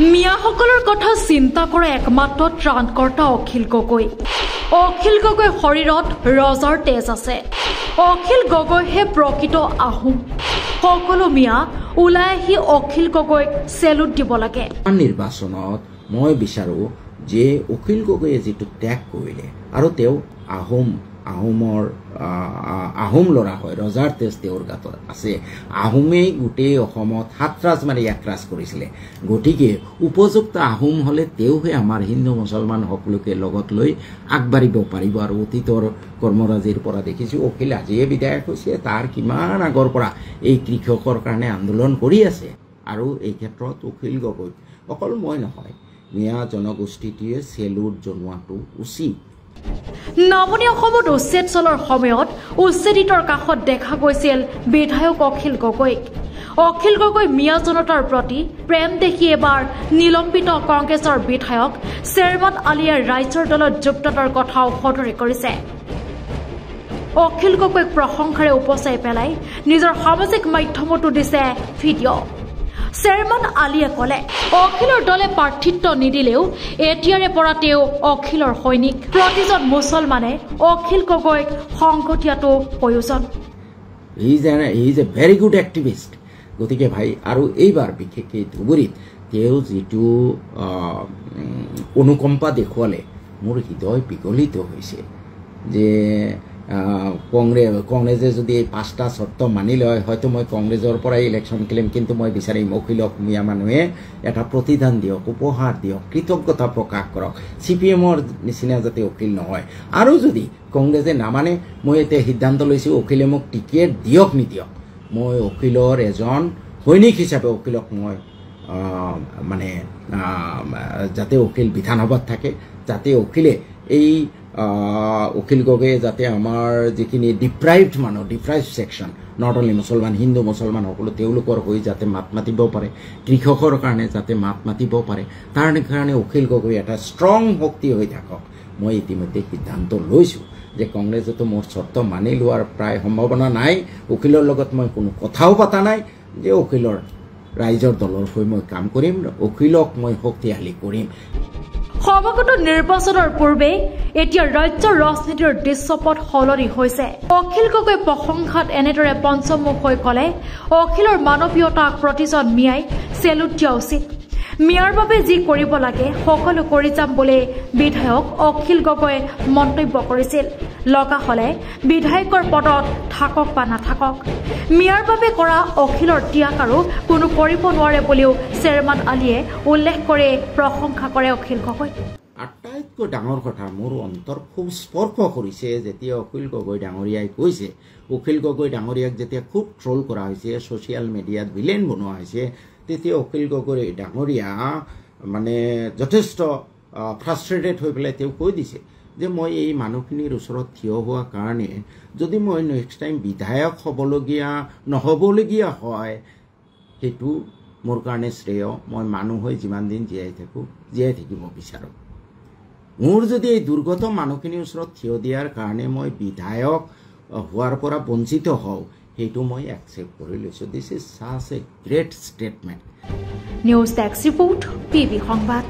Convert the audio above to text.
মিয়াসকলৰ কথা চিন্তা কৰা একমাত্ৰ ত্ৰাণকৰ্তা অখিল গগৈ। অখিল গগৈ শৰীৰত ৰজাৰ তেজ আছে। অখিল গগৈহে প্ৰকৃত আহোম। সকলো মিয়া ওলাই আহি অখিল গগৈক চেলুট দিব লাগে। নিৰ্বাচনত মই বিচাৰো যে অখিল গগৈয়ে যিটো ত্যাগ কৰিলে আৰু তেওঁ আহোম ল'ৰা হয়, ৰজাৰ তেজ তেওঁৰ গাত আছে। আহোমেই গোটেই অসমত 7 ৰাজ মাৰি 1 ৰাজ কৰিছিলে। গতিকে উপযুক্ত আহোম হ'লে তেওঁহে আমাৰ হিন্দু মুছলমান সকলোকে লগত লৈ আগবাঢ়িব পাৰিব। আৰু অতীতৰ কৰ্মৰাজিৰ পৰা দেখিছোঁ অখিল আজিয়ে বিধায়ক হৈছে, তাৰ কিমান আগৰ পৰা এই কৃষকৰ কাৰণে আন্দোলন কৰি আছে। আৰু এই ক্ষেত্ৰত অখিল গগৈ অকল মই নহয়, মিয়া জনগোষ্ঠীটিয়ে চেলুট জনোৱাটো উচিত। নামনি অসমত উচ্ছেদ চলৰ সময়ত উচ্ছেদিতৰ কাষত দেখা গৈছিল বিধায়ক অখিল গগৈক। অখিল গগৈ মিয়া জনতাৰ প্ৰতি প্ৰেম দেখি এবাৰ নিলম্বিত কংগ্ৰেছৰ বিধায়ক শ্বেৰমান আলীয়ে ৰাইজৰ দলত যোগদানৰ কথাও সদৰি কৰিছে। অখিল গগৈক প্ৰশংসাৰে উপচাই পেলাই নিজৰ সামাজিক মাধ্যমতো দিছে ভিডিঅ'। শ্বেৰমান আলীয়ে ক'লে, অখিলৰ দলে প্ৰাৰ্থিত্ব নিদিলেও এতিয়াৰে পৰা তেওঁ অখিলৰ সৈনিক। প্ৰতিজন মুছলমানে অখিল গগৈক সংগ দিয়াটো প্ৰয়োজন। He is a very good activist. গতিকে ভাই, আৰু এইবাৰ বিশেষকৈ ধুবুৰীত তেওঁ যিটো অনুকম্পা দেখুৱালে মোৰ হৃদয় বিগলিত হৈছে। যে কংগ্ৰেছে যদি 5টা চৰ্ত মানি লয় হয়তো মই কংগ্ৰেছৰ পৰাই ইলেকশ্যন খেলিম, কিন্তু মই বিচাৰিম অখিলক মিয়া মানুহে এটা প্ৰতিদান দিয়ক, উপহাৰ দিয়ক, কৃতজ্ঞতা প্ৰকাশ কৰক। CPM-ৰ নিচিনা যাতে অখিল নহয়। আৰু যদি কংগ্ৰেছে নামানে, মই এতিয়া সিদ্ধান্ত লৈছোঁ অখিলে মোক টিকেট দিয়ক নিদিয়ক, মই অখিলৰ এজন সৈনিক হিচাপে অখিলক মই যাতে অখিল বিধানসভাত থাকে, যাতে অখিলে এই অখিল গগৈয়ে যাতে আমাৰ যিখিনি ডিপ্ৰাইভড মানুহ, ডিপ্ৰাইভড ছেকশ্যন, নট অনলি মুছলমান, হিন্দু মুছলমান সকলো তেওঁলোকৰ হৈ যাতে মাত মাতিব পাৰে, কৃষকৰ কাৰণে যাতে মাত মাতিব পাৰে, তাৰ কাৰণে অখিল গগৈ এটা ষ্ট্ৰং শক্তি হৈ থাকক। মই ইতিমধ্যে সিদ্ধান্ত লৈছোঁ যে কংগ্ৰেছেতো মোৰ চৰ্ত মানি লোৱাৰ প্ৰায় সম্ভাৱনা নাই। অখিলৰ লগত মই কোনো কথাও পতা নাই যে অখিলৰ ৰাইজৰ দলৰ হৈ মই কাম কৰিম, অখিলক মই শক্তিশালী কৰিম। সমাগত নিৰ্বাচনৰ পূৰ্বে এতিয়া ৰাজ্যৰ ৰাজনীতিৰ দৃশ্যপট সলনি হৈছে। অখিল গগৈ প্ৰশংসাত এনেদৰে পঞ্চমুখ হৈ ক'লে, অখিলৰ মানৱীয়তাক প্ৰতিজন মিয়াই চেলুট দিয়া উচিত। মিয়াৰ বাবে যি কৰিব লাগে সকলো কৰি যাম বুলি বিধায়ক অখিল গগৈয়ে মন্তব্য কৰিছিল। লগা হ'লে বিধায়কৰ পদত থাকক বা নাথাকক, মিয়াৰ বাবে কৰা অখিলৰ ত্যাগ আৰু কোনো কৰিব নোৱাৰে বুলিও শ্বেৰমান আলীয়ে উল্লেখ কৰি প্ৰশংসা কৰে অখিল গগৈ। আটাইতকৈ ডাঙৰ কথা মোৰ অন্তৰ খুব স্পৰ্শ কৰিছে যেতিয়া অখিল গগৈ ডাঙৰীয়াই কৈছে, অখিল গগৈ ডাঙৰীয়াক যেতিয়া খুব ট্ৰল কৰা হৈছে, ছ'চিয়েল মিডিয়াত ভিলেন বনোৱা হৈছে, তেতিয়া অখিল গগৈ ডাঙৰীয়া যথেষ্ট ফ্ৰাষ্ট্ৰেটেড হৈ পেলাই তেওঁ কৈ দিছে যে মই এই মানুহখিনিৰ ওচৰত থিয় হোৱা কাৰণে যদি মই নেক্সট টাইম বিধায়ক নহ'বলগীয়া হয় সেইটো মোৰ কাৰণে শ্ৰেয়। মই মানুহ হৈ যিমান দিন জীয়াই থাকিব বিচাৰোঁ। মোৰ যদি এই দুৰ্গত মানুহখিনিৰ ওচৰত থিয় দিয়াৰ কাৰণে মই বিধায়ক হোৱাৰ পৰা বঞ্চিত হওঁ, সেইটো মই একচেপ্ট কৰি লৈছোঁ। This is ছাচ A great statement. News desk report, PB সংবাদ।